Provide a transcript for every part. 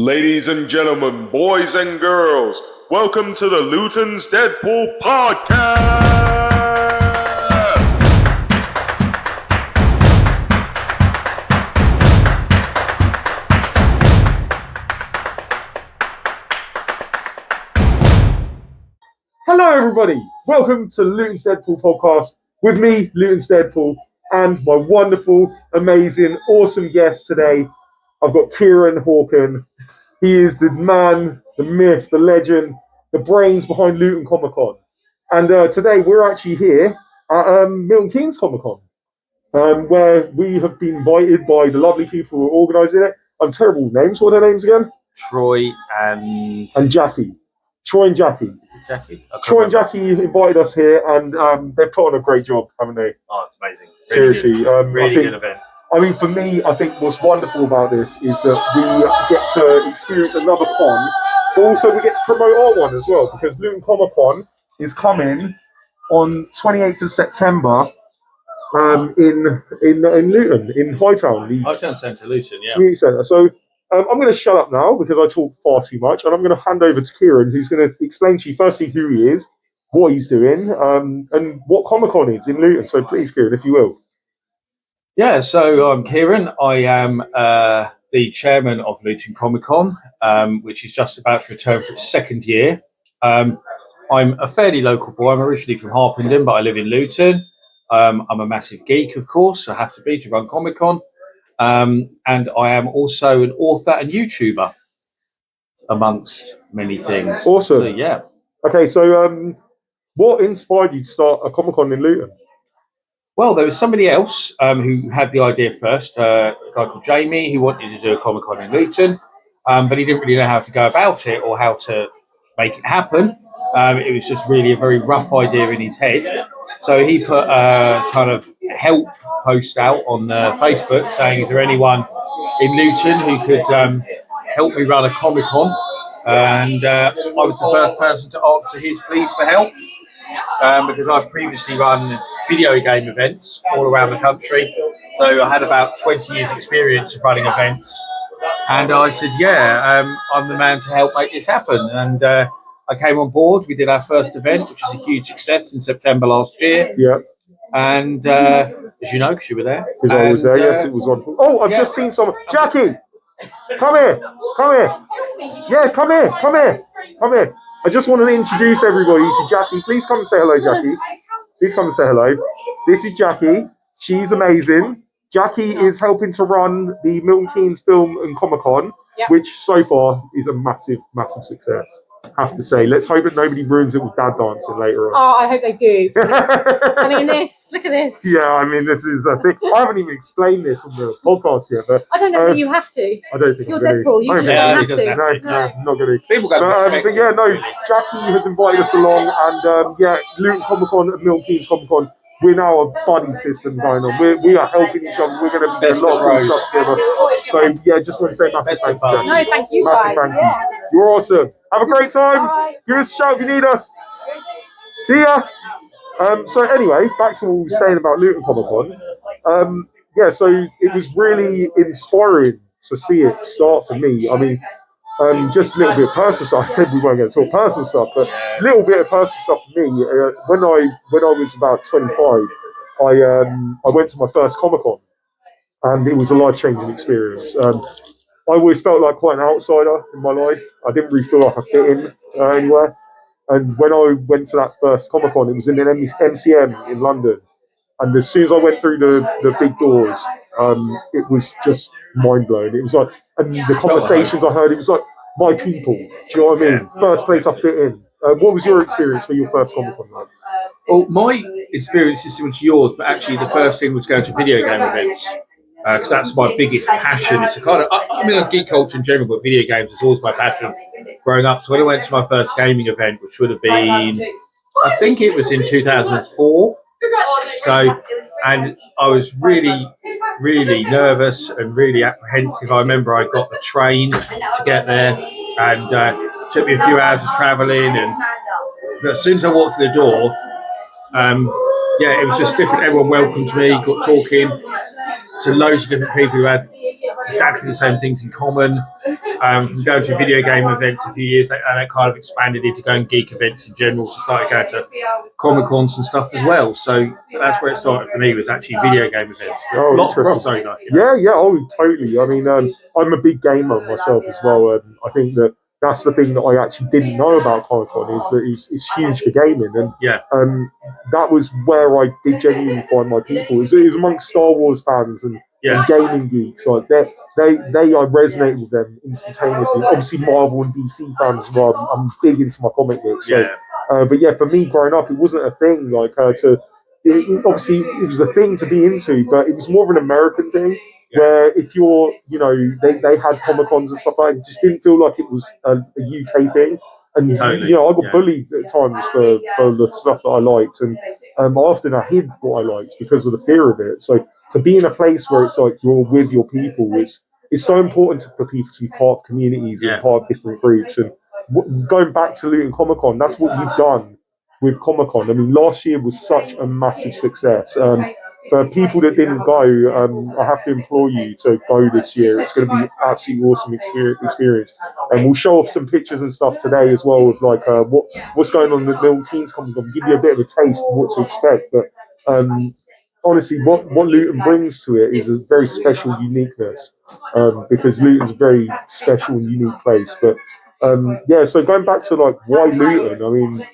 Ladies and gentlemen, boys and girls, welcome to the Luton's Deadpool podcast! Hello everybody, welcome to the Luton's Deadpool podcast with me, Luton's Deadpool, and my wonderful, amazing, awesome guest today. I've got Kieren Hawken. He is the man, the myth, the legend, the brains behind Luton Comic Con. And today we're actually here at Milton Keynes Comic Con, where we have been invited by the lovely people who are organising it. I'm terrible with names. What are their names again? Troy and Jackie. Troy and Jackie. Is it Jackie? Troy and Jackie invited us here, and they've put on a great job, haven't they? Oh, it's amazing. Really Seriously. really good event. I mean, for me, I think what's wonderful about this is that we get to experience another con, but also we get to promote our one as well, because Luton Comic Con is coming on 28th of September in Luton, in Hightown. Hightown Centre, Luton, yeah. Community Centre. So I'm going to shut up now because I talk far too much, and I'm going to hand over to Kieren, who's going to explain to you firstly who he is, what he's doing, and what Comic Con is in Luton. So please, Kieren, if you will. Yeah, so I'm Kieren. I am the chairman of Luton Comic Con, which is just about to return for its second year. I'm a fairly local boy. I'm originally from Harpenden, but I live in Luton. I'm a massive geek, of course. I have to be to run Comic Con. And I am also an author and YouTuber, amongst many things. Awesome. So, yeah. Okay, so what inspired you to start a Comic Con in Luton? Well, there was somebody else who had the idea first, a guy called Jamie, who wanted to do a Comic Con in Luton, but he didn't really know how to go about it or how to make it happen. It was just really a very rough idea in his head. So he put a kind of help post out on Facebook saying, is there anyone in Luton who could help me run a Comic Con? And I was the first person to answer his pleas for help. Because I've previously run video game events all around the country. So I had about 20 years experience of running events. And I said, yeah, I'm the man to help make this happen. And I came on board. We did our first event, which was a huge success in September last year. Yeah. And as you know, because you were there. Because I was there, yes, it was on. Oh, I've just seen someone. Jackie! Come here! Come here! Yeah, come here! Come here! Come here! I just want to introduce everybody to Jackie. Please come and say hello, Jackie. Please come and say hello. This is Jackie. She's amazing. Jackie is helping to run the Milton Keynes Film and Comic Con, which so far is a massive, massive success. I have to say. Let's hope that nobody ruins it with dad dancing later on. Oh, I hope they do. I mean, look at this. Yeah, I mean, this is a thing. I haven't even explained this on the podcast yet, but I don't know that you have to. I don't think you're I'm Deadpool. You just don't have to. No, I'm not going to. People go but yeah, no, Jackie has invited us along, and yeah, Luton Comic Con and Milton Keynes Comic Con. We're now a buddy system going on. We are helping each other. We're going to be doing a lot of cool stuff together. So yeah, just want to say massive thank you. No, thank you massive guys. Thank you. You're awesome. Have a great time. Bye. Give us a shout if you need us. See ya. So anyway, back to what we were saying about Luton Comic Con. Yeah, so it was really inspiring to see it start for me. I mean, just a little bit of personal stuff. I said we weren't going to talk personal stuff, but a little bit of personal stuff for me. When I was about 25, I went to my first Comic Con, and it was a life-changing experience. I always felt like quite an outsider in my life. I didn't really feel like I fit in anywhere. And when I went to that first Comic Con, it was in an MCM in London. And as soon as I went through the big doors, it was just mind-blowing. It was like, and the conversations I heard, it was like, my people. Do you know what I mean? First place I fit in. What was your experience for your first Comic Con like? Well, my experience is similar to yours, but actually the first thing was going to video game events. Because that's my biggest passion. It's a kind of, I mean, I geek culture in general, but video games is always my passion growing up. So when I went to my first gaming event, which would have been, I think it was in 2004. So, and I was really, really nervous and really apprehensive. I remember I got the train to get there, and it took me a few hours of travelling. And as soon as I walked through the door, yeah, it was just different. Everyone welcomed me, got talking to loads of different people who had exactly the same things in common. From going to video game events a few years, and that kind of expanded into going geek events in general. So started going to Comic Cons and stuff as well. So that's where it started for me, was actually video game events. Oh, a lot of interesting. crossover. You know? Yeah, oh, totally. I mean, I'm a big gamer myself as well. I think that's the thing that I actually didn't know about Comic Con, is that it's huge for gaming, and that was where I did genuinely find my people. It was amongst Star Wars fans and gaming geeks. Like I resonate with them instantaneously. Obviously, Marvel and DC fans as well. I'm big into my comic books. So, but yeah, for me growing up, it wasn't a thing obviously it was a thing to be into, but it was more of an American thing. Where if you're, they had Comic Cons and stuff like that, it just didn't feel like it was a UK thing. And, I got bullied at times for the stuff that I liked. And often I hid what I liked because of the fear of it. So to be in a place where it's like you're with your people is so important for people to be part of communities and part of different groups. And going back to Luton Comic Con, that's what you've done with Comic Con. I mean, last year was such a massive success. For people that didn't go, I have to implore you to go this year. It's going to be an absolutely awesome experience. And we'll show off some pictures and stuff today as well of like what's going on with Milton Keynes Comic Con. Give you a bit of a taste of what to expect. But honestly, what Luton brings to it is a very special uniqueness, because Luton's a very special and unique place. But so going back to like why Luton, I mean,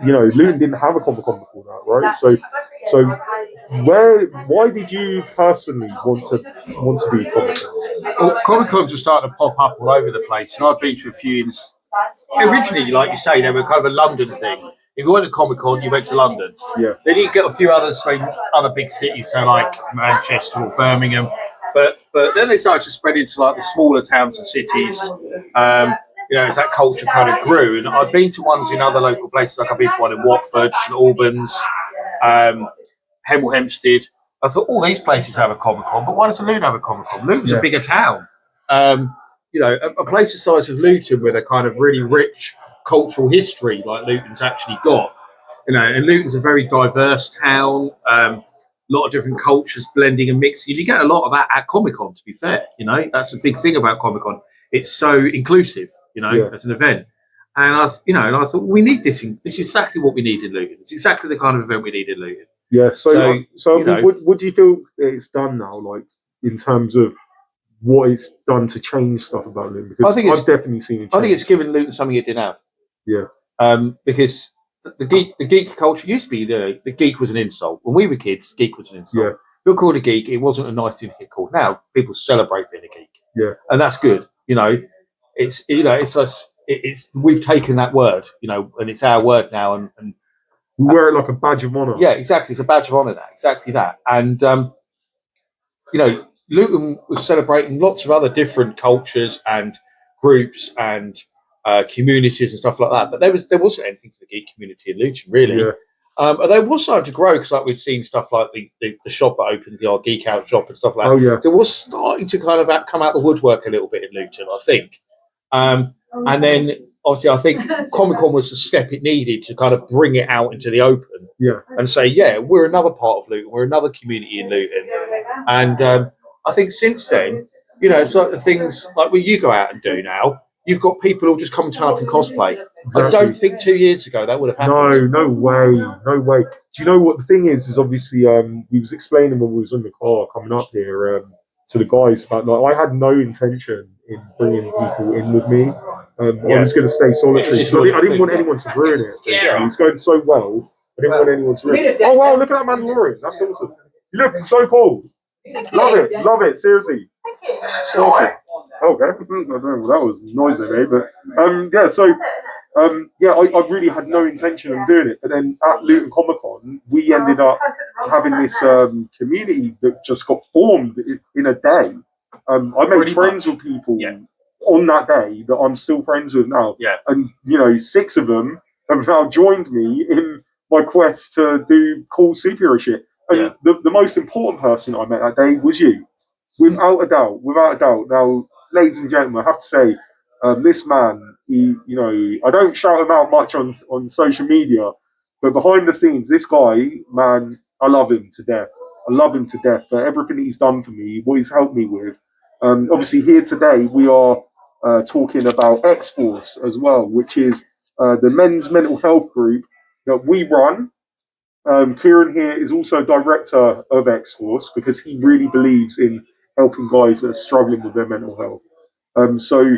Luton didn't have a Comic Con before that, right? So why did you personally want to do Comic Con? Well, Comic Cons are starting to pop up all over the place, and I've been to a few. Originally, like you say, they were kind of a London thing. If you went to Comic Con, you went to London. Yeah. Then you get a few others, other big cities, so like Manchester or Birmingham. But then they started to spread into like the smaller towns and cities. As that culture kind of grew, and I've been to ones in other local places, like I've been to one in Watford, St Albans, Hemel Hempstead. I thought all these places have a Comic Con, but why doesn't Luton have a Comic Con? Luton's a bigger town. A place the size of Luton with a kind of really rich cultural history like Luton's actually got. And Luton's a very diverse town. A lot of different cultures blending and mixing. You get a lot of that at Comic Con, to be fair. That's a big thing about Comic Con. It's so inclusive, as an event. And I thought we need this. This is exactly what we need in Luton. It's exactly the kind of event we need in Luton. Yeah. So what do you feel it's done now, like in terms of what it's done to change stuff about Luton? Because I've definitely seen it change. I think it's given Luton something it didn't have. Yeah. Because the geek culture used to be the geek was an insult. When we were kids, geek was an insult. Yeah. If you're called a geek, it wasn't a nice thing to get called. Now people celebrate being a geek. Yeah. And that's good. It's us. We've taken that word, and it's our word now, and we wear it like a badge of honor. Yeah, exactly. It's a badge of honor now. Exactly that. And Luton was celebrating lots of other different cultures and groups and communities and stuff like that. But there wasn't anything for the geek community in Luton, really. Yeah. They was starting to grow because, like, we'd seen stuff like the shop that opened, the old Geek Out shop and stuff like that. Oh yeah. So it was starting to kind of come out the woodwork a little bit in Luton, I think. And then obviously, I think Comic Con was the step it needed to kind of bring it out into the open. Yeah. And say, we're another part of Luton, we're another community in Luton. And I think since then, it's like the things like what you go out and do now. You've got people who'll just come and turn up and cosplay. Exactly. I don't think 2 years ago that would have happened. No way. Do you know what the thing is? Is obviously we was explaining when we was in the car coming up here to the guys about, like, I had no intention in bringing people in with me. I was going to stay solitary. I didn't want anyone to ruin it. Basically. It's going so well. I didn't want anyone to ruin it. Oh wow! Look at that Mandalorian. That's awesome. You look so cool. Love it. Seriously. Awesome. Okay, I don't know what that was noise they made, but I really had no intention of doing it. But then at Luton Comic Con, we ended up having this community that just got formed in a day. I made friends with people on that day that I'm still friends with now. Yeah. And 6 of them have now joined me in my quest to do cool superhero shit. And the most important person I met that day was you. Without a doubt. Now, ladies and gentlemen, I have to say, this man, I don't shout him out much on social media, but behind the scenes, this guy, man, I love him to death for everything he's done for me, what he's helped me with. Obviously, here today, we are talking about X-Force as well, which is the men's mental health group that we run. Kieren here is also director of X-Force because he really believes in helping guys that are struggling with their mental health. So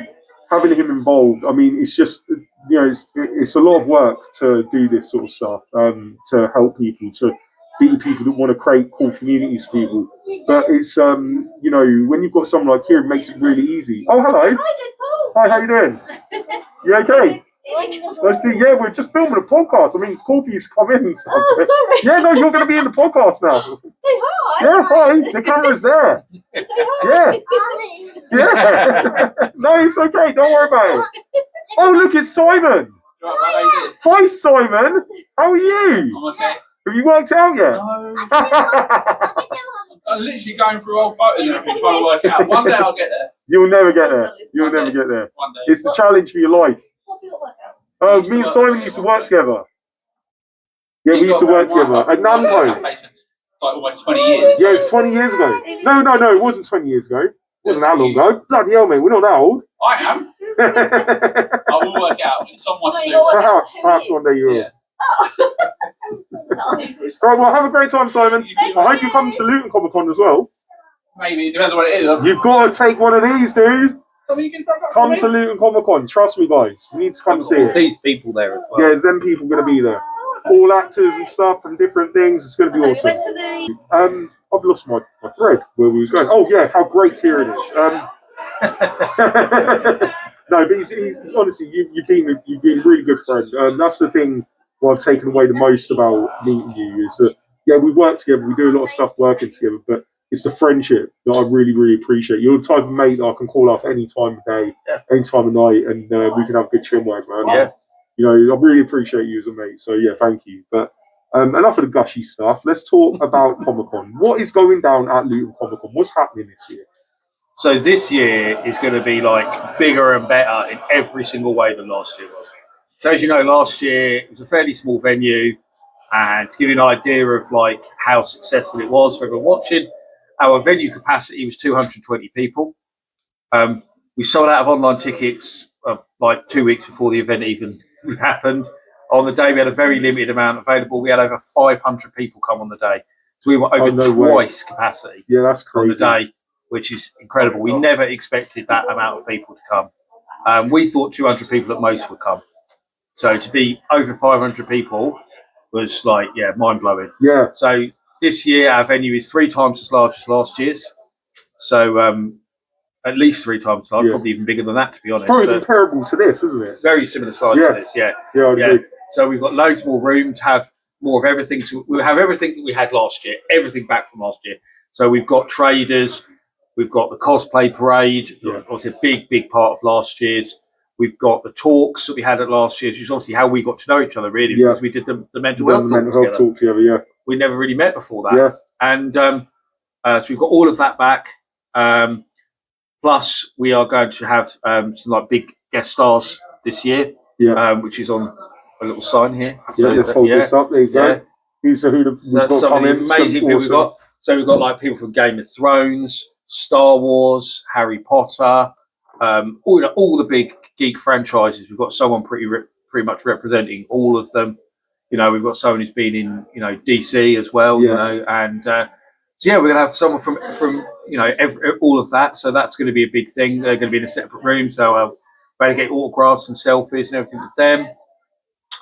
having him involved, I mean, it's just, it's a lot of work to do this sort of stuff, to help people, to be people that want to create cool communities for people. But it's, when you've got someone like Kieren, it makes it really easy. Oh, hello. Hi, how you doing? You okay? Let's see. Yeah, we're just filming a podcast. I mean, it's cool for you to come in and stuff. Oh, sorry. Yeah, no, you're going to be in the podcast now. Say hi. Yeah, hi. The camera's there. Say hi. Yeah. Yeah. No, it's okay. Don't worry about it. Oh, look, it's Simon. Hi, Simon. How are you? I'm okay. Have you worked out yet? No. I was literally going through old photos and everything, trying to work out. One day I'll get there. You'll never get there. You'll never get there. One day. It's the challenge for your life. Me and Simon used to work together. Yeah, we used to work together at Namco. Like almost 20 years. Yeah, it's 20 years ago. No, it wasn't 20 years ago. It wasn't that long ago. Bloody hell, mate, we're not that old. I am. I will work out in someone's do. Perhaps one day you will. Yeah. Right, well, have a great time, Simon. I hope you come to Luton Comic Con as well. Maybe, it depends on what it is. You've got to take one of these, dude. I mean, you can Come to Luton Comic Con. Trust me, guys. You need to come see it. These people there as well. Yeah, there's them people going to be there. All actors and stuff from different things. It's going to be awesome. I've lost my thread where we was going. Oh, yeah, how great Kieren is. No, but he's honestly, you've been a really good friend. That's the thing what I've taken away the most about meeting you is that, yeah, we work together. We do a lot of stuff working together, but it's the friendship that I really, really appreciate. You're the type of mate that I can call up any time of day, any time of night, and we can have a good chin wag, man. Yeah. I really appreciate you as a mate. So, yeah, thank you. But enough of the gushy stuff. Let's talk about Comic-Con. What is going down at Luton Comic Con? What's happening this year? So this year is going to be like bigger and better in every single way than last year was. So as you know, last year it was a fairly small venue, and to give you an idea of like how successful it was for everyone watching, our venue capacity was 220 people. We sold out of online tickets like 2 weeks before the event even happened. On the day, we had a very limited amount available. We had over 500 people come on the day. So we were over twice capacity that's crazy. On the day, which is incredible. We never expected that amount of people to come. We thought 200 people at most would come. So to be over 500 people was like, mind-blowing. Yeah. So this year, our venue is 3 times as large as last year's. So at least 3 times as large, probably even bigger than that, to be honest. It's probably comparable to this, isn't it? Very similar size to this, Yeah, I'd agree. So we've got loads more room to have more of everything. So we'll have everything that we had last year, everything back from last year. So we've got traders, we've got the cosplay parade, obviously a big, big part of last year's. We've got the talks that we had at last year's, which is obviously how we got to know each other, really, because we did the mental health talk together. Yeah. We never really met before that. Yeah. And so we've got all of that back. Plus, we are going to have some like big guest stars this year, which is on a little sign here. So let's hold this up. There you go. These are who that's some of the amazing people we've got. So we've got like people from Game of Thrones, Star Wars, Harry Potter, all the big geek franchises. We've got someone pretty much representing all of them. We've got someone who's been in DC as well. And so we're gonna have someone from all of that. So that's going to be a big thing. They're going to be in a separate room. So I'll be able to get autographs and selfies and everything with them.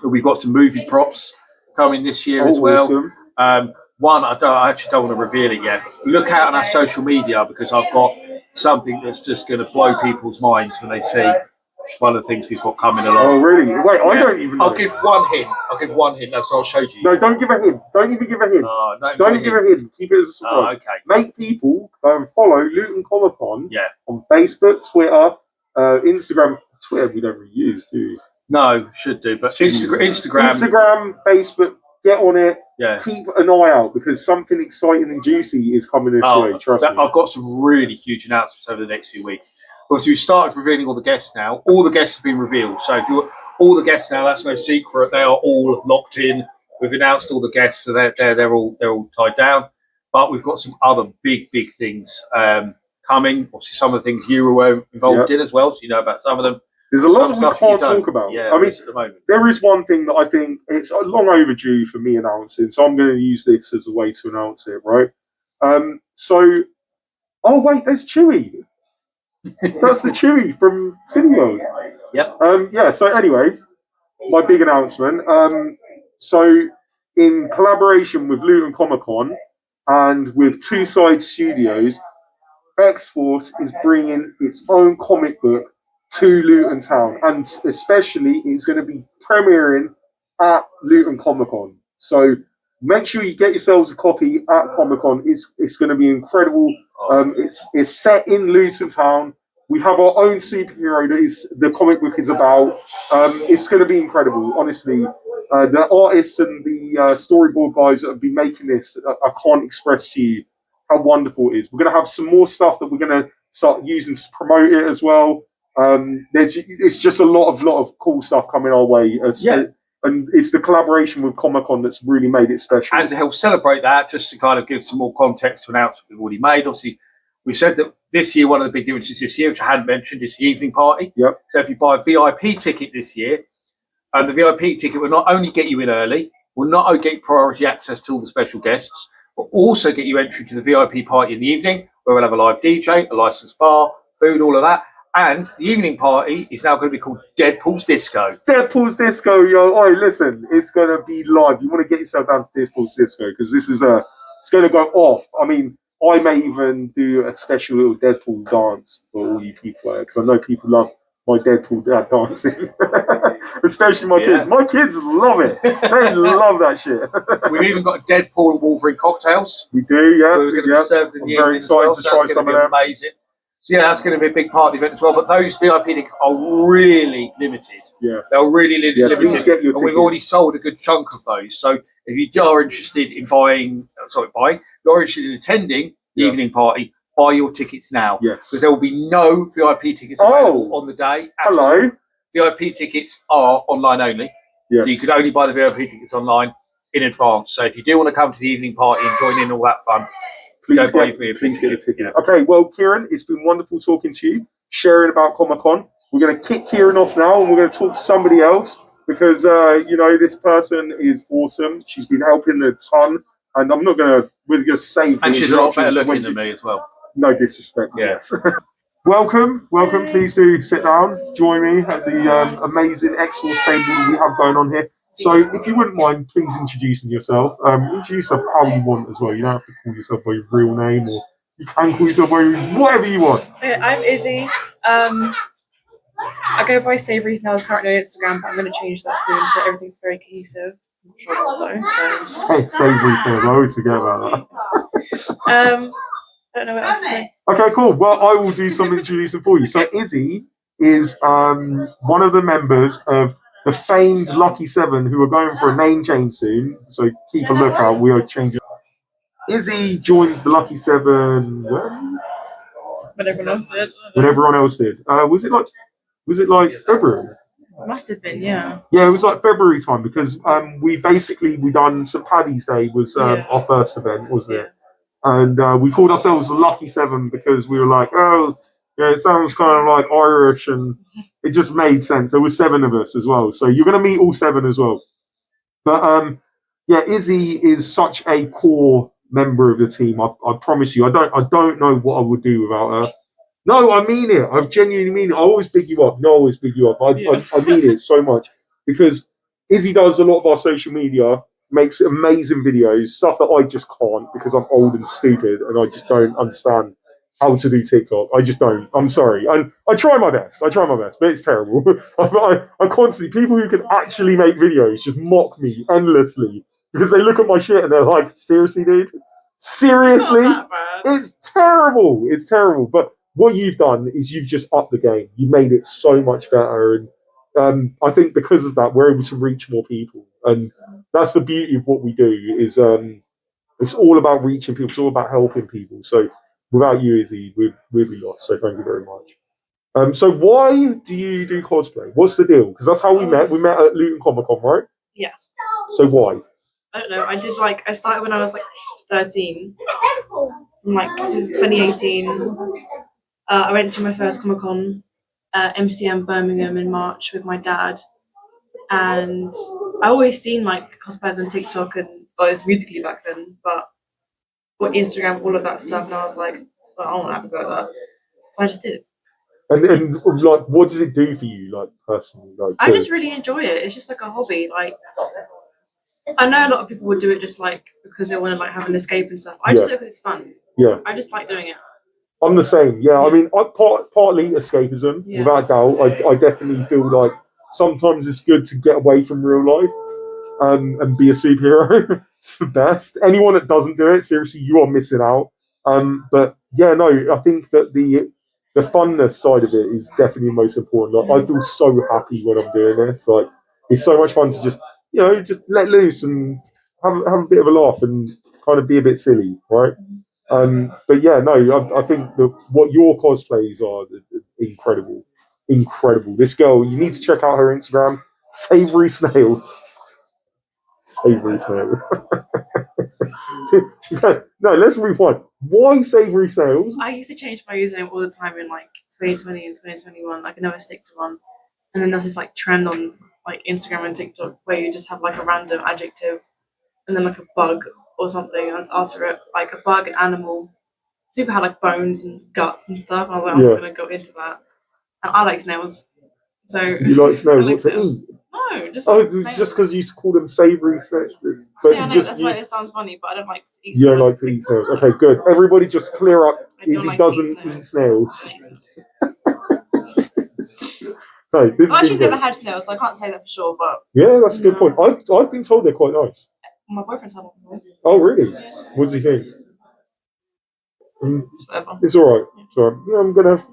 We've got some movie props coming this year as well. Awesome. One, I actually don't want to reveal it yet. Look out on our social media because I've got something that's just going to blow people's minds when they see one of the things we've got coming along. Oh, really? Wait, I don't even know. I'll give one hint. No, so I'll show you. No, don't give a hint. Don't even give a hint. Don't give a hint. Keep it as a surprise. Okay. Make people follow Luton Comic Con on Facebook, Twitter, Instagram. Twitter we don't really use, do we? No, should do. But Instagram, Facebook, get on it. Yeah. Keep an eye out because something exciting and juicy is coming this way. Trust me. I've got some really huge announcements over the next few weeks. Obviously, we started revealing all the guests now. All the guests have been revealed. So if you're all the guests now, that's no secret. They are all locked in. We've announced all the guests, so they're all tied down. But we've got some other big things coming. Obviously, some of the things you were involved in as well, so you know about some of them. There's a lot Some we stuff that you can't don't. talk about. Yeah, I mean, at the moment. there is one thing that I think it's long overdue for me announcing, so I'm going to use this as a way to announce it, right? Oh wait, there's Chewie. That's the Chewie from Cineworld. Yep. Yeah. So anyway, my big announcement. So in collaboration with Luton Comic Con and with Two Side Studios, X-Force is bringing its own comic book to Luton Town, and especially it's going to be premiering at Luton Comic Con. So make sure you get yourselves a copy at Comic Con. It's going to be incredible. It's set in Luton Town. We have our own superhero that is the comic book is about. It's going to be incredible, honestly. The artists and the storyboard guys that have been making this, I can't express to you how wonderful it is. We're going to have some more stuff that we're going to start using to promote it as well. It's just a lot of cool stuff coming our way. And it's the collaboration with Comic Con that's really made it special. And to help celebrate that, just to kind of give some more context to an announcement we've already made, obviously, we said that this year, one of the big differences this year, which I hadn't mentioned, is the evening party. Yep. So if you buy a VIP ticket this year, and the VIP ticket will not only get you in early, will not only get priority access to all the special guests, but also get you entry to the VIP party in the evening, where we'll have a live DJ, a licensed bar, food, all of that. And the evening party is now going to be called Deadpool's Disco. Deadpool's Disco, yo. Oi, listen, it's going to be live. You want to get yourself down to Deadpool's Disco because this is it's going to go off. I mean, I may even do a special little Deadpool dance for all you people because I know people love my Deadpool dancing, especially my kids. My kids love it. They love that shit. We've even got Deadpool and Wolverine cocktails. We do, yeah. We're going to be served in the evening as well, so that's going to be amazing. So yeah, that's going to be a big part of the event as well. But those VIP tickets are really limited. Yeah, they're really limited. Please get your tickets. And we've already sold a good chunk of those. So if you are interested in you're interested in attending the evening party, buy your tickets now. Yes, because there will be no VIP tickets available on the day. Hello. VIP tickets are online only. Yes. So you could only buy the VIP tickets online in advance. So if you do want to come to the evening party and join in all that fun, please get a ticket. Yeah. Okay, well, Kieren, it's been wonderful talking to you, sharing about Comic Con. We're going to kick Kieren off now, and we're going to talk to somebody else because this person is awesome. She's been helping a ton, and we're going to save. And she's a lot better looking than me as well. No disrespect. Yes. Welcome. Please do sit down. Join me at the amazing X-Force table we have going on here. So, if you wouldn't mind, please introducing yourself. Introduce yourself how you want as well. You don't have to call yourself by your real name, or you can call yourself by whatever you want. Okay, I'm Izzy. I go by Savory's now currently on Instagram, but I'm going to change that soon, so everything's very cohesive. I'm not sure what though. Savory says. I always forget about that. I don't know what else to say. Okay, cool. Well, I will do some introducing for you. So, Izzy is one of the members of the famed Lucky Seven, who are going for a name change soon. So keep a lookout. We are changing. Izzy joined the Lucky Seven when everyone else did. When everyone else did. Was it like February? It must have been, yeah. Yeah, it was like February time because we done St. Paddy's Day was our first event, wasn't it? And we called ourselves the Lucky Seven because we were like, oh, yeah, it sounds kind of like Irish, and it just made sense. There were 7 of us as well, so you're going to meet all 7 as well. But Izzy is such a core member of the team. I promise you, I don't know what I would do without her. No, I mean it. I genuinely mean it. I always big you up. No, I always big you up. I mean it so much because Izzy does a lot of our social media, makes amazing videos, stuff that I just can't because I'm old and stupid and I just don't understand how to do TikTok. I just don't. I'm sorry. I try my best, but it's terrible. I constantly, people who can actually make videos just mock me endlessly because they look at my shit and they're like, seriously, dude? Seriously? It's terrible. It's terrible. But what you've done is you've just upped the game. You've made it so much better. And I think because of that, we're able to reach more people. And that's the beauty of what we do is it's all about reaching people. It's all about helping people. So without you, Izzy, we'd be lost. So thank you very much. So why do you do cosplay? What's the deal? Because that's how we met. We met at Luton Comic Con, right? Yeah. So why? I don't know. I started when I was 13. Since 2018. I went to my first Comic Con, MCM Birmingham in March with my dad, and I always seen like cosplayers on TikTok and musically back then, but what Instagram, all of that stuff, and I was like, well, I want to have a go at that, so I just did it. And like, what does it do for you, like personally? Like, I just really enjoy it. It's just like a hobby. Like, I know a lot of people would do it just like because they want to like have an escape and stuff. I just do it because it's fun. Yeah, I just like doing it. I'm the same. Yeah, I mean, partly escapism, without doubt. I definitely feel like sometimes it's good to get away from real life and be a superhero. It's the best. Anyone that doesn't do it, seriously, you are missing out. But yeah, no, I think that the funness side of it is definitely the most important. Like, I feel so happy when I'm doing this. Like, it's so much fun to just let loose and have a bit of a laugh and kind of be a bit silly, right? But yeah, no, I think that what your cosplays are incredible. This girl, you need to check out her Instagram, Savory Snails. Savory Snails. No, let's move on. Why Savory Snails? I used to change my username all the time in like 2020 and 2021. Like, I never stick to one. And then there's this like trend on like Instagram and TikTok where you just have like a random adjective and then like a bug or something and after it, like a bug, an animal. People had like bones and guts and stuff. And I was like, I'm not going to go into that. And I like snails. So you like snails? What to eat? No, just it's snails. Just because you used to call them savoury snails. But yeah, I know, that's why it sounds funny, but I don't like to eat snails. You don't like to eat snails. Okay, good. Everybody just clear up. Izzy doesn't eat snails. No, this I've actually never had snails, so I can't say that for sure, but... Yeah, that's a good point. I've been told they're quite nice. My boyfriend's had one. Oh, really? Yes. What does he think? Whatever. It's all right. So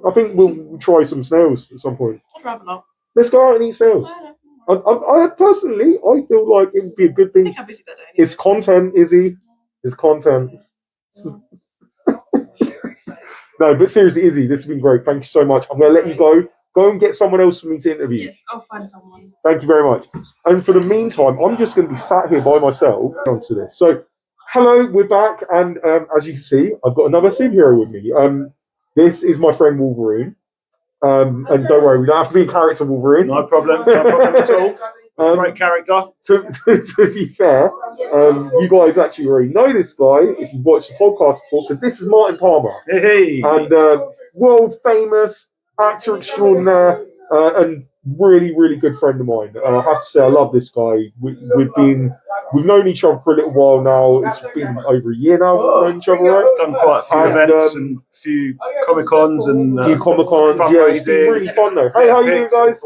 I think we'll try some snails at some point. I'd rather not. Let's go out and eat snails. I personally, I feel like it would be a good thing. I think I'm busy that day. Anyway. It's content, Izzy. It's content. No, but seriously, Izzy, this has been great. Thank you so much. I'm going to let you go. Go and get someone else for me to interview. Yes, I'll find someone. Thank you very much. And for the meantime, I'm just going to be sat here by myself onto this. So, hello, we're back. And as you can see, I've got another superhero with me. This is my friend Wolverine. And don't worry, we don't have to be a character Wolverine. No problem at all. Great character. To be fair, you guys actually already know this guy if you've watched the podcast before, because this is Martin Palmer. Hey. And world famous actor extraordinaire and really, really good friend of mine. I have to say, I love this guy. We've known each other for a little while now. It's been over a year now we've known each other, right? Done quite a few events and a few Comic Cons and few Comic Cons. Yeah, it's been really fun though. Hey, how you doing, guys?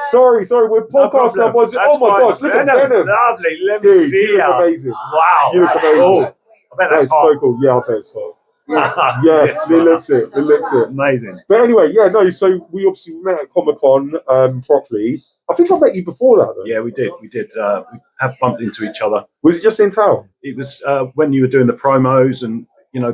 Sorry, we're podcasting now, boys. Oh my gosh, look at Venom. Lovely. Let me see you. Amazing. Wow. You look amazing. Cool. I bet that's hot. so cool. Yeah, I bet it's hot. Yeah, it looks it. Amazing. But anyway, yeah, no. So we obviously met at Comic Con properly. I think I met you before that, though. Yeah, we did. We have bumped into each other. Was it just in town? It was when you were doing the promos, and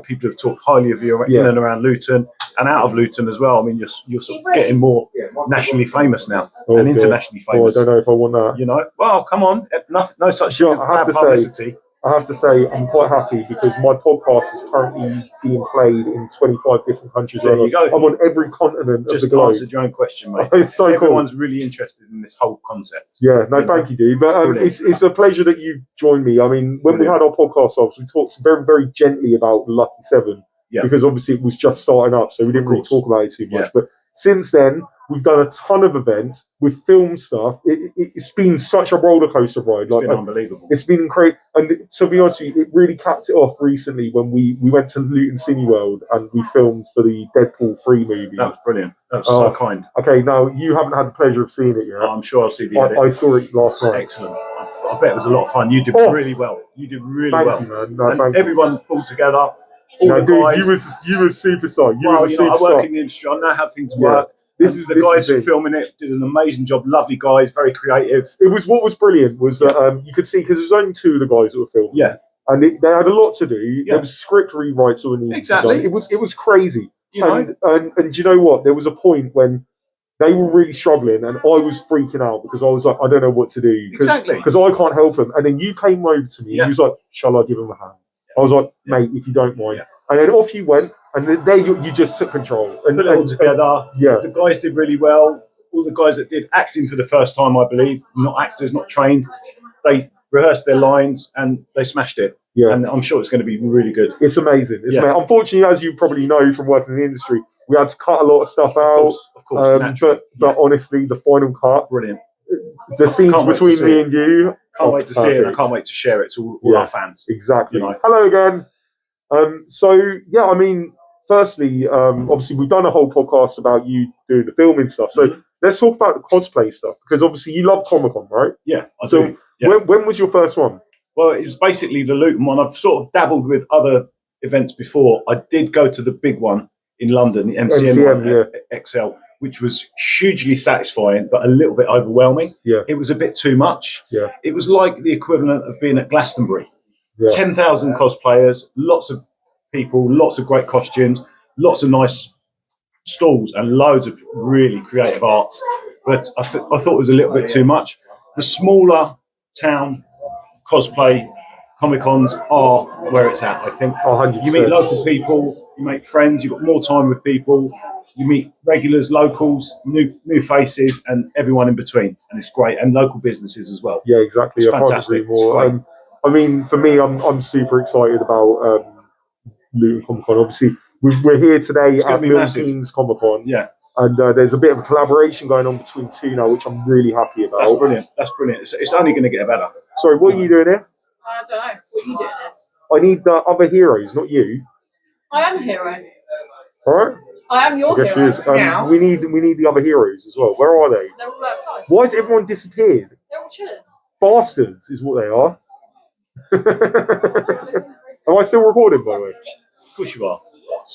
people have talked highly of you in and around Luton and out of Luton as well. I mean, you're sort of getting more nationally famous now and internationally famous. Oh, I don't know if I want that. Well, come on, no such thing as bad publicity. I have to say, I'm quite happy because my podcast is currently being played in 25 different countries. There you go. I'm on every continent of the globe. Just answered your own question, mate. It's so cool. Everyone's really interested in this whole concept. Yeah, no, thank you, dude. But it's a pleasure that you've joined me. I mean, when we had our podcast off, we talked very, very gently about Lucky 7 because obviously it was just starting up, so we didn't really talk about it too much. Yeah. But since then, we've done a ton of events. We've filmed stuff. It's been such a roller coaster ride. It's been unbelievable. It's been great. And to be honest with you, it really capped it off recently when we went to Luton Cineworld and we filmed for the Deadpool 3 movie. That was brilliant. That was so kind. Okay, now you haven't had the pleasure of seeing it yet. I'm sure I'll see the edit. I saw it last night. Excellent. I bet it was a lot of fun. You did really well. You did really well. Thank you, man. No, everyone pulled together. Dude, you was superstar. You was a superstar. I work in the industry. I know how things work. The guys who filming it did an amazing job. Lovely guys, very creative. What was brilliant was that you could see because there was only two of the guys that were filming. Yeah, and they had a lot to do. Yeah. There was script rewrites that were needed. Exactly. It was crazy. And do you know what? There was a point when they were really struggling, and I was freaking out because I was like, I don't know what to do. Exactly. Because I can't help them. And then you came over to me. And you was like, shall I give him a hand? I was like, mate, if you don't mind. Yeah. And then off you went. And there you just took control and put it all together. Yeah, the guys did really well. All the guys that did acting for the first time, I believe, not actors, not trained, they rehearsed their lines and they smashed it. Yeah, and I'm sure it's going to be really good. It's amazing. It's amazing. Unfortunately, as you probably know from working in the industry, we had to cut a lot of stuff out. Of course, but honestly, the final cut, brilliant. The scenes between me and you, can't wait to see it. And I can't wait to share it to all our fans. Exactly. Hello again. So yeah, I mean, firstly, obviously we've done a whole podcast about you doing the filming stuff. So let's talk about the cosplay stuff, because obviously you love Comic Con, right? Yeah. I do. When was your first one? Well, it was basically the Luton one. I've sort of dabbled with other events before. I did go to the big one in London, the MCM XL, which was hugely satisfying, but a little bit overwhelming. Yeah. It was a bit too much. Yeah. It was like the equivalent of being at Glastonbury. 10,000 cosplayers, lots of people, lots of great costumes, lots of nice stalls, and loads of really creative arts. But I thought it was a little bit too much. The smaller town cosplay Comic Cons are where it's at, I think. 100%. You meet local people, you make friends, you've got more time with people, you meet regulars, locals, new faces, and everyone in between. And it's great. And local businesses as well. Yeah, exactly. It's I can't agree fantastic. more. I mean, for me, I'm super excited about Luton Comic Con. Obviously, we're here today at Milton Keynes Comic Con. Yeah. And there's a bit of a collaboration going on between two now, which I'm really happy about. That's brilliant. That's brilliant. It's only going to get better. Sorry, what are you doing here? I don't know. What are you doing here? I need the other heroes, not you. I am a hero. All right. I am your I guess hero. she is. We need the other heroes as well. Where are they? They're all outside. Why has everyone disappeared? They're all chilling. Bastards is what they are. Am I still recording, by the way? Of course you are.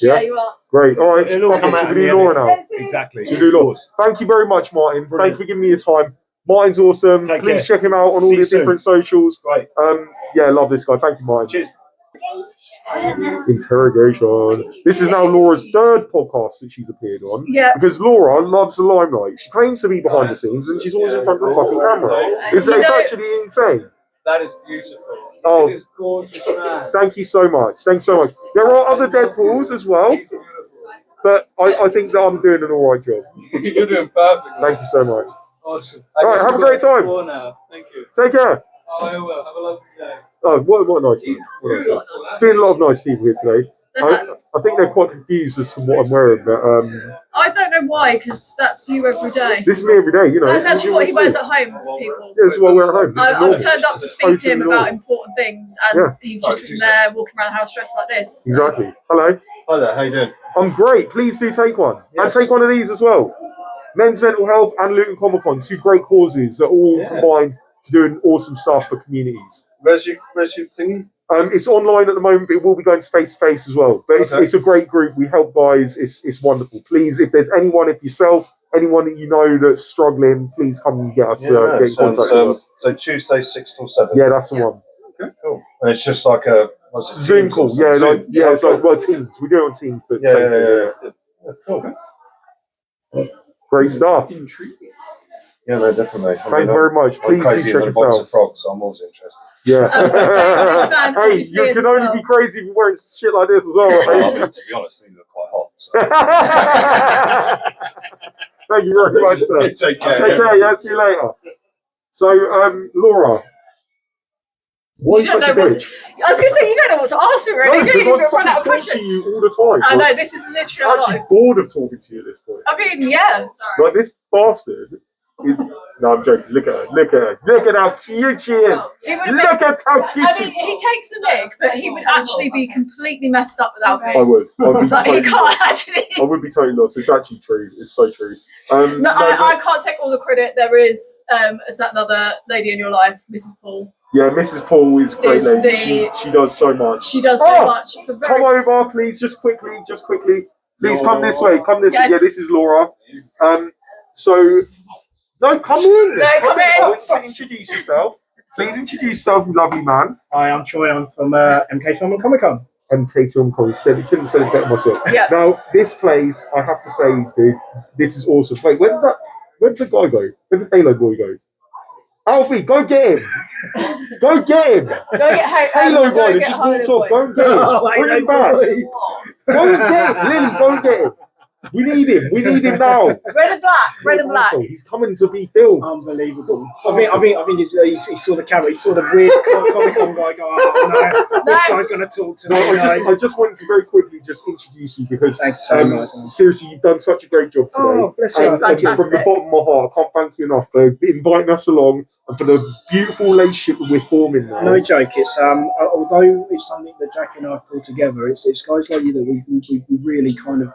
Yeah, you are. Great. All right. It'll all come out Should in we the do Laura end. now? Exactly. Should we do Laura? Thank you very much, Martin. Brilliant. Thank you for giving me your time. Martin's awesome. Take Please care. check him out on See all you the soon. different socials. Great. Yeah, love this guy. Thank you, Martin. Cheers. Interrogation. This is now Laura's third podcast that she's appeared on. Yeah. Because Laura loves the limelight. She claims to be behind the scenes, and she's always in front of the fucking camera. It's actually insane. That is beautiful. Oh, It is gorgeous, man. thank you so much. Thanks so much. There are other Deadpools as well, but I think that I'm doing an all right job. You're doing perfect. Thank you so much. Awesome. All right, have a great time. Now. Thank you. Take care. Oh, I will. Have a lovely day. Oh, what nice people. What nice people. There's been a lot of nice people here today. I think they're quite confused as to what I'm wearing, but I don't know why, because that's you every day. this is me every day, you know. That's actually what he wears at at home with people. Yeah, this is what I wear at home. This is I've normal. turned up to It's speak to him totally about normal. important things, and he's just been there walking around the house dressed like this. Exactly. Hello. Hi there, how you doing? I'm great. Please do take one. Yes. And take one of these as well. Men's Mental Health and Luton Comic Con, two great causes that all combined to doing awesome stuff for communities. Where's your thingy? It's online at the moment, but it will be going to face as well. But it's a great group. We help guys. It's wonderful. Please, if there's anyone, if yourself, anyone that you know that's struggling, please come and get us. Get in contact with us. So Tuesday 6 till 7. Yeah, that's the one. Okay, cool. And it's just like a Zoom Teams call. or something? Yeah, Zoom. it's like Teams. We do it on Teams, but same thing. Yeah, cool. Great stuff. Yeah, no, definitely. Thank you very much. Please do crazy check in a us box out. of frogs, so I'm always interested. Yeah. fan, Hey, obviously, you is can as only well. be crazy if you're wearing shit like this as well. I mean, Right? to be honest, these look quite hot. So. Thank you very much, sir. Take care. Take care. Yeah, see you later. So, Laura, why are you don't such a know what's- bitch? I was going to say, you don't know what to answer, really. No, You don't because even I run fucking out of talk to questions. you all the time. I Like, know, this is I'm literally actually like, bored of talking to you at this point. I mean, yeah. Like, this bastard is... No, I'm joking. Look at her. Look at her. Look at how cute she is. He would have Look been, at how cute I she mean, he takes a mick, but he would actually be completely messed up without I me. would. I would be Like, he totally can't lost. actually. I would be totally lost. It's actually true. It's so true. No, I can't take all the credit. There is a certain other lady in your life, Mrs. Paul. Yeah, Mrs. Paul is a great Is lady. She does so much. She does so much. For Come over, please, just quickly. Please come this way. Come this way. Yes. Yeah, this is Laura. So, no, come in. No, come in. I want you to introduce yourself. Please introduce yourself, you lovely man. Hi, I'm Troy. I'm from MK Film and Comic Con. MK Film Con. Couldn't have said it better myself. Yeah. Now, this place, I have to say, dude, this is awesome. Wait, where did the guy go? Where did the Halo boy go? Alfie, go get him. Go get him. Go get Halo guy that just walked off. Go and get him. Bring him back. Go and get him. Lily, go and get him. We need him. We need him now. Red and black. Red and black. Also, he's coming to be filmed. Unbelievable. I think he saw the camera. He saw the weird Comic Con guy go, oh no, this guy's going to talk to me. I just wanted to very quickly just introduce you because thank you so much. Seriously, you've done such a great job today. Oh, bless you. And from the bottom of my heart, I can't thank you enough for inviting us along and for the beautiful relationship that we're forming now. No joke. It's although it's something that Jack and I have pulled together, it's guys like you that we really kind of,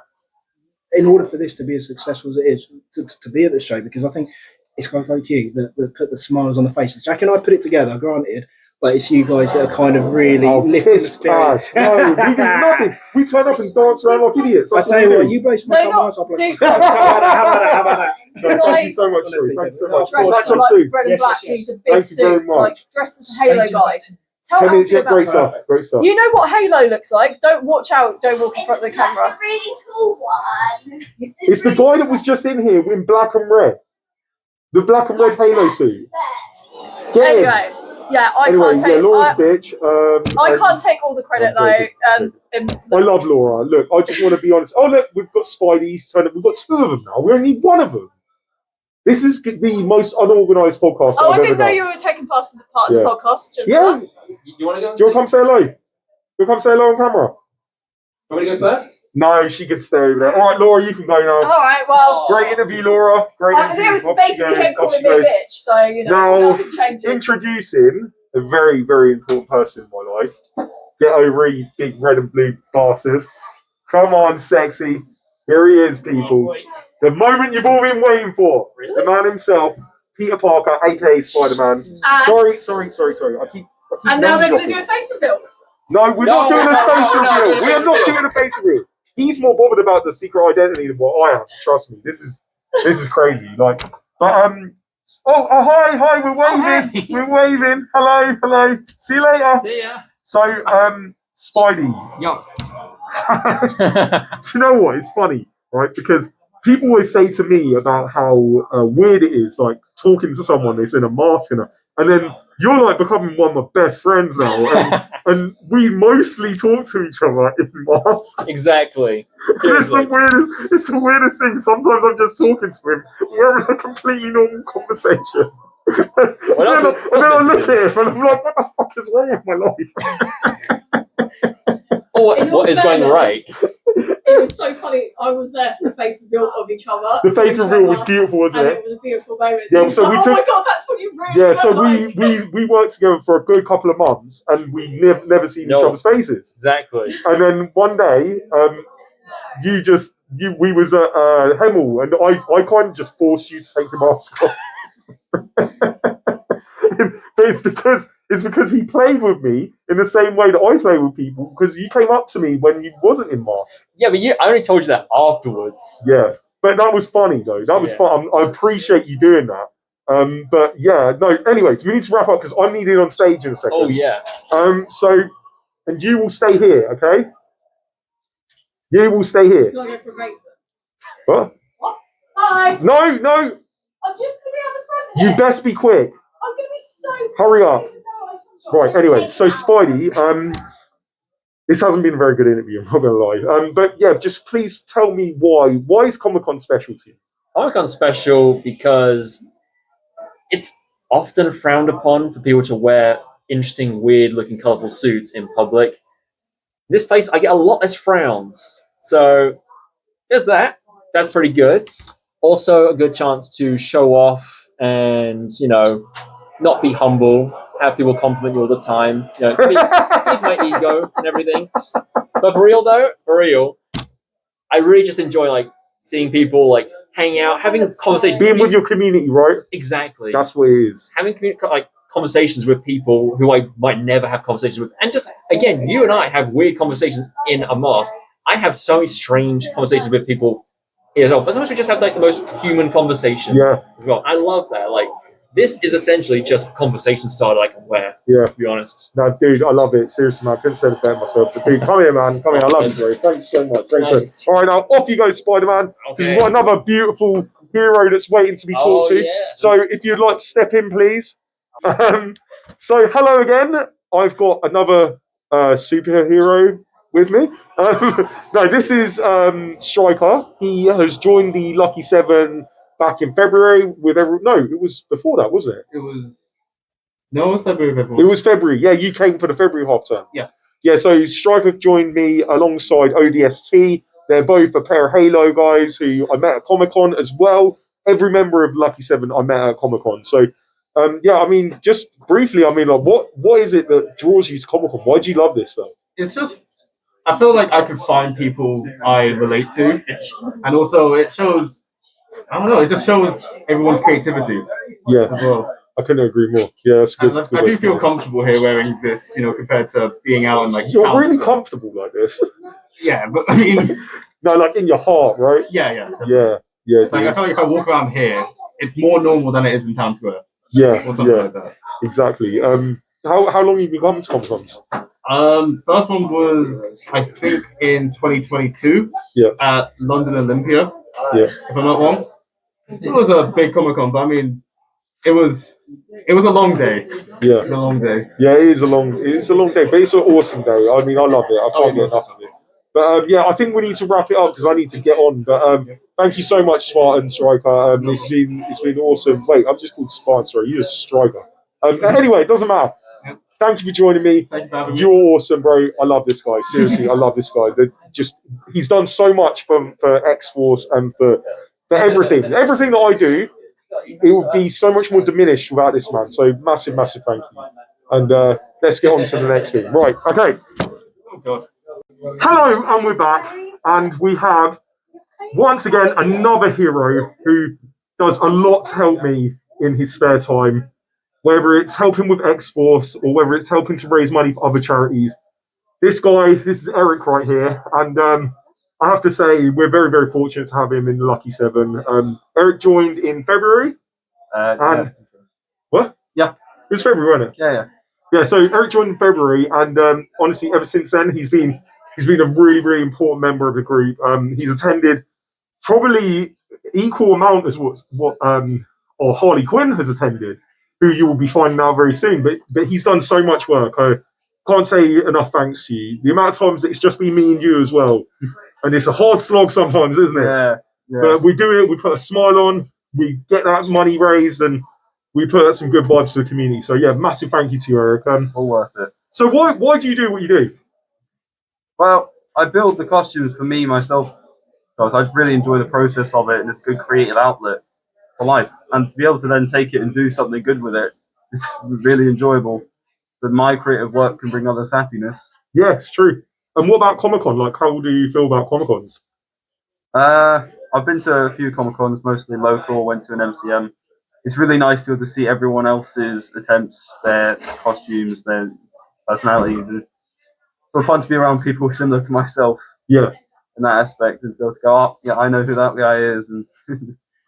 in order for this to be as successful as it is, to be at the show, because I think it's guys like you that put the smiles on the faces. Jack and I put it together, granted, but it's you guys that are kind of really lifting the spirit. No, we do nothing. We turn up and dance around like idiots. I tell you what, you both my cameras up. How about that? Thank you so much. Thank you so much. Dressed Catch up like soon. red and black. He's a big Thank you very suit, much. like dressed as a Halo guy. 10 minutes yet, great stuff. Great stuff. You know what Halo looks like. Don't watch out. Don't walk in front of the camera. The really tall one. It's the guy that was just in here in black and red. The black and red Halo suit. Get him. Anyway, yeah, I Anyway, can't take. Laura's a bitch. I can't take all the credit though. I love Laura. Look, I just want to be honest. Oh, look, we've got Spidey. We've got two of them now. We only need one of them. This is the most unorganised podcast. Oh, I've I didn't know ever done. you were taking part of the podcast. Yeah. You want to go? Do you want to come say hello? You come say hello on camera? Want me to go first? No, she could stay over there. All right, Laura, you can go now. All right, well. Great interview, Laura. Great interview. It was Off she basically goes, him off she calling me a goes. bitch, so, you know, Now, nothing changes. introducing a very, very important person in my life. Get over it, you big red and blue bastard. Come on, sexy. Here he is, people. The moment you've all been waiting for. Really? The man himself, Peter Parker, aka Spider-Man. Sorry. I keep And now they're going to name-dropping. do a face reveal. No, we're not doing a face reveal. We are not reveal. doing a face reveal. He's more bothered about the secret identity than what I am. Trust me, this is crazy. Like, but hi, we're waving, we're waving. Hello. See you later. See ya. So, Spidey. Yo. Do you know what? It's funny, right? Because people always say to me about how weird it is, like talking to someone that's in a mask and then you're like becoming one of my best friends now, and we mostly talk to each other in masks. Exactly. It's the weirdest thing. Sometimes I'm just talking to him, we're having a completely normal conversation. and then I look at him and I'm like, what the fuck is wrong with my life? What is going right? It was so funny. I was there for the face reveal of each other. The face reveal was beautiful, wasn't and it? it was a beautiful moment. Yeah, so we oh took. my god, that's what you really. Yeah, so look like. we worked together for a good couple of months, and we never seen each other's faces. Exactly. And then one day, we was at Hemel, and I kind of just forced you to take your mask off. But it's because he played with me in the same way that I play with people, because you came up to me when you wasn't in mask. Yeah, but I only told you that afterwards. Yeah, but that was funny though. That was fun. I appreciate you doing that. But yeah, no. Anyways, we need to wrap up because I'm needed on stage in a second. Oh yeah. And you will stay here, okay? You will stay here. Can I go for a break? What? Hi. No. I'm just gonna be on the front. You best be quick. I'm gonna be so. Hurry up. Right, anyway, so Spidey, this hasn't been a very good interview, I'm not going to lie. But yeah, just please tell me why. Why is Comic Con special to you? Comic Con special because it's often frowned upon for people to wear interesting, weird-looking, colourful suits in public. In this place, I get a lot less frowns. So there's that. That's pretty good. Also, a good chance to show off and, not be humble. Have people compliment you all the time. Feeds my ego and everything. But for real, I really just enjoy seeing people hang out, having conversations. Being with your community, right? Exactly. That's what it is. Having conversations with people who I might never have conversations with, and just again, you and I have weird conversations in a mask. I have so many strange conversations with people here as well. But sometimes we just have the most human conversations as well. I love that. This is essentially just conversation starter I can wear. Yeah. To be honest. No, dude, I love it. Seriously, man. I couldn't say it better myself. But dude, come here, man. Come here. I love you, bro. Thanks so much. Thanks. All right, now off you go, Spider-Man. Because we've got another beautiful hero that's waiting to be talked to. Yeah. So if you'd like to step in, please. So hello again. I've got another superhero with me. No, this is Striker. He has joined the Lucky Seven back in February with No, it was before that, wasn't it? It was February. It was February. Yeah, you came for the February half term. Yeah. Yeah, so Striker joined me alongside ODST. They're both a pair of Halo guys who I met at Comic Con as well. Every member of Lucky Seven I met at Comic Con. So, yeah, I mean, just briefly, I mean, like, what is it that draws you to Comic Con? Why do you love this stuff? It's just, I feel like I can find people I relate to, and also it shows. I don't know. It just shows everyone's creativity. Yeah. As well. I couldn't agree more. Yeah, that's good. I do feel comfortable here wearing this, compared to being out in like. You're really comfortable like this. Yeah, but I mean. No, like in your heart, right? Yeah. Yeah. Like I feel like if I walk around here, it's more normal than it is in town square. Yeah. Or something like that. Exactly. How long have you been coming to Comic Cons? First one was I think in 2022. Yeah. At London Olympia. Yeah. If I'm not wrong. It was a big Comic Con, but I mean, it was a long day. Yeah. It was a long day. Yeah, it's a long day, but it's an awesome day. I mean, I love it. I can't get enough of it. But yeah, I think we need to wrap it up because I need to get on. But thank you so much, Spartan Striker. It's been awesome. Wait, I'm just called Spartan Striker. You're a Striker. Anyway, it doesn't matter. Thank you for joining me. Thank you for having me. You're awesome, bro. I love this guy. Seriously, I love this guy. He's done so much for X-Force and for everything. Everything that I do, it would be so much more diminished without this man. So massive, massive thank you. And let's get on to the next thing. Right, okay. Oh, God. Hello, and we're back. And we have, once again, another hero who does a lot to help me in his spare time. Whether it's helping with X-Force or whether it's helping to raise money for other charities. This is Eric right here. And I have to say, we're very, very fortunate to have him in Lucky Seven. Eric joined in February. Yeah. What? Yeah. It was February, wasn't it? Yeah. Yeah, so Eric joined in February, and honestly, ever since then, he's been a really, really important member of the group. He's attended probably equal amount as what Harley Quinn has attended, who you will be finding out very soon. But he's done so much work. I can't say enough thanks to you. The amount of times that it's just been me and you as well, and it's a hard slog sometimes, isn't it? Yeah. But we do it. We put a smile on. We get that money raised, and we put out some good vibes to the community. So yeah, massive thank you to you, Eric. All worth it. So why do you do what you do? Well, I build the costumes for me myself because I really enjoy the process of it, and it's a good creative outlet for life. And to be able to then take it and do something good with it is really enjoyable. That my creative work can bring others happiness. Yeah, it's true. And what about Comic Con? Like, how do you feel about Comic Cons? I've been to a few Comic Cons, mostly local. Went to an MCM. It's really nice to be able to see everyone else's attempts, their costumes, their personalities. It's sort of fun to be around people similar to myself. Yeah. In that aspect, and be able to go, oh, yeah, I know who that guy is, and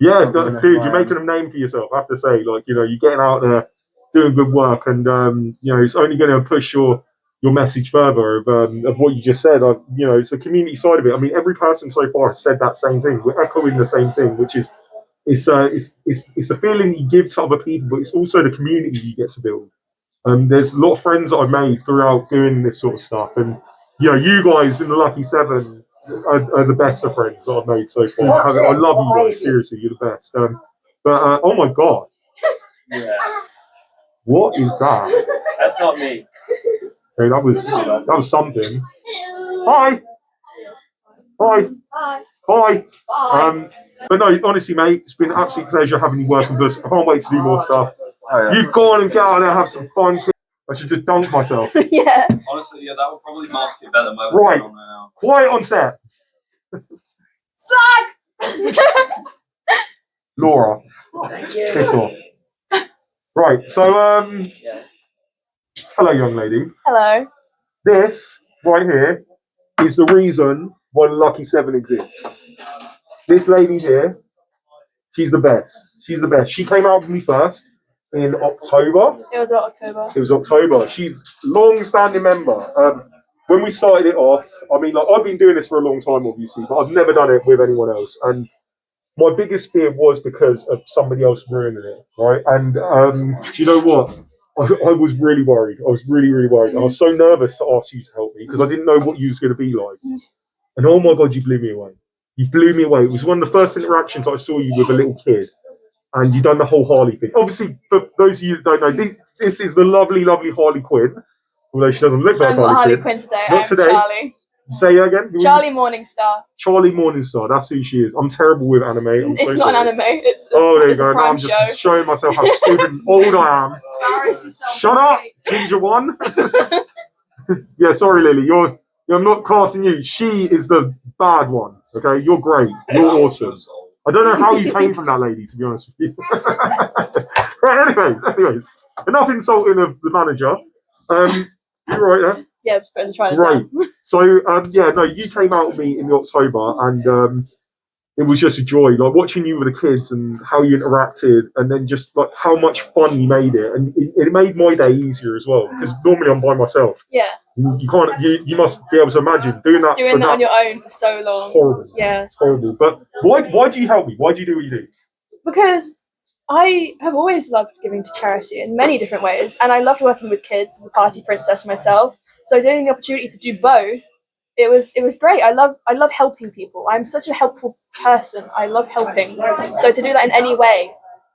yeah, dude, you're making a name for yourself. I have to say, like, you're getting out there, doing good work, and it's only going to push your message further of what you just said. It's the community side of it. I mean, every person so far has said that same thing. We're echoing the same thing, which is it's a feeling you give to other people, but it's also the community you get to build. There's a lot of friends that I've made throughout doing this sort of stuff, and you guys in the Lucky Seven are the best of friends that I've made so far. I love you guys. Seriously, you're the best. But oh my god, Yeah. what is that? That's not me. Okay, that was something. Hi. But no, honestly, mate, it's been an absolute pleasure having you working with us. I can't wait to do more stuff. Oh, yeah. You go on and get out there, have some fun. I should just dunk myself. Yeah. Honestly, yeah, that would probably mask it better than my Right. on right now. Quiet on set. Slag! Laura. Piss off. Right, so hello young lady. Hello. This right here is the reason why Lucky Seven exists. This lady here, she's the best. She's the best. She came out with me first in October. It was about October. It was October. She's a long-standing member. When we started it off, I mean, like, I've been doing this for a long time, obviously, but I've never done it with anyone else. And my biggest fear was because of somebody else ruining it, right? And do you know what? I was really worried. I was really, really worried. I was so nervous to ask you to help me because I didn't know what you was going to be like. And oh my God, you blew me away. You blew me away. It was one of the first interactions I saw you with a little kid. And you done the whole Harley thing. Obviously, for those of you that don't know, this is the lovely, lovely Harley Quinn. Although she doesn't look like I'm not Harley Quinn today. Not I'm today. Charlie. Say it again. Charlie Morningstar. Charlie Morningstar. That's who she is. I'm terrible with anime. It's not an anime. It's there you it's go. a Now I'm Prime just show. showing myself how stupid and old I am. Shut up, Ginger One. Yeah, sorry, Lily. I'm not classing you. She is the bad one. Okay, you're great. You're awesome. I don't know how you came from that lady, to be honest with you. Right, anyways, enough insulting of the manager. You're right there. Yeah, just putting the trailers Right. down. So, you came out with me in October, and it was just a joy, like watching you with the kids and how you interacted, and then just like how much fun you made it, and it made my day easier as well. Because normally I'm by myself. Yeah. You can't. You must be able to imagine doing that On your own for so long. It's horrible. Yeah. It's horrible. But why do you help me? Why do you do what you do? Because I have always loved giving to charity in many different ways, and I loved working with kids as a party princess myself. So getting the opportunity to do both, it was great. I love helping people. I'm such a helpful person. I love helping. So to do that in any way,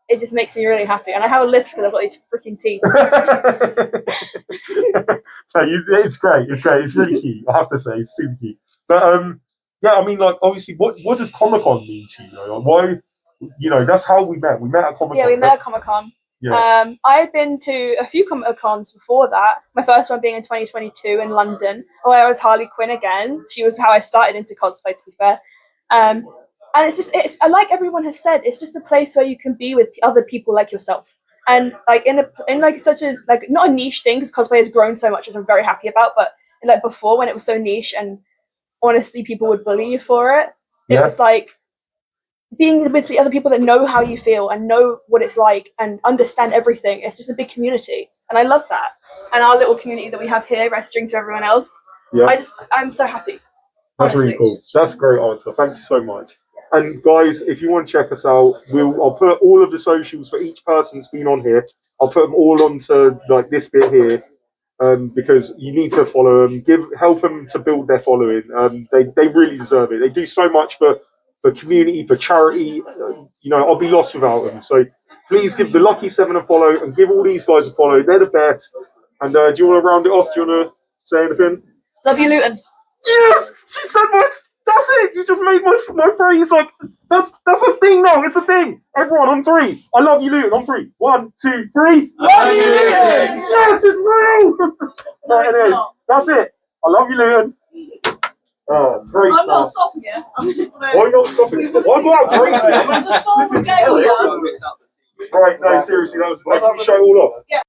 it just makes me really happy. And I have a list because I've got these freaking teeth. It's great. It's great. It's really cute. I have to say, it's super cute. But I mean, like, obviously, what does Comic Con mean to you? Like, why? That's how we met. We met at Comic Con. Yeah, we met at Comic Con. Yeah. I had been to a few Comic Cons before that. My first one being in 2022 in London, where I was Harley Quinn again. She was how I started into cosplay, to be fair. And it's like everyone has said, it's just a place where you can be with other people like yourself. And like in such a not a niche thing, because cosplay has grown so much, which I'm very happy about. But like before, when it was so niche and honestly people would bully you for it, it was like being with other people that know how you feel and know what it's like and understand everything. It's just a big community, and I love that. And our little community that we have here, registering to everyone else. Yeah. I'm so happy. That's honestly. Really cool. That's a great answer. Thank you so much. And guys, if you want to check us out, I'll put all of the socials for each person that's been on here. I'll put them all onto like this bit here, because you need to follow them. Help them to build their following. They really deserve it. They do so much for community, for charity. I'll be lost without them. So please give the Lucky 7 a follow and give all these guys a follow. They're the best. And do you want to round it off? Do you want to say anything? Love you, Luton. Yes, she said that's it. You just made my phrase like that's a thing now. It's a thing. Everyone on 3. I love you, Luton. On 3. 1, 2, 3. Love you, Luton. Yes, it's real. No, anyways, that's it. I love you, Luton. Oh, great I'm not stuff. stopping it. I'm just Why not stopping it? Why not great stuff? the full regalia. Right, no, seriously, that was like you show it all off. Yeah.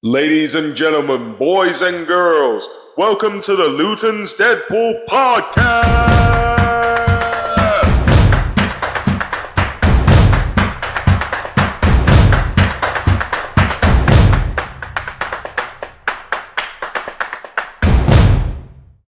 Ladies and gentlemen, boys and girls, welcome to the Luton's Deadpool podcast.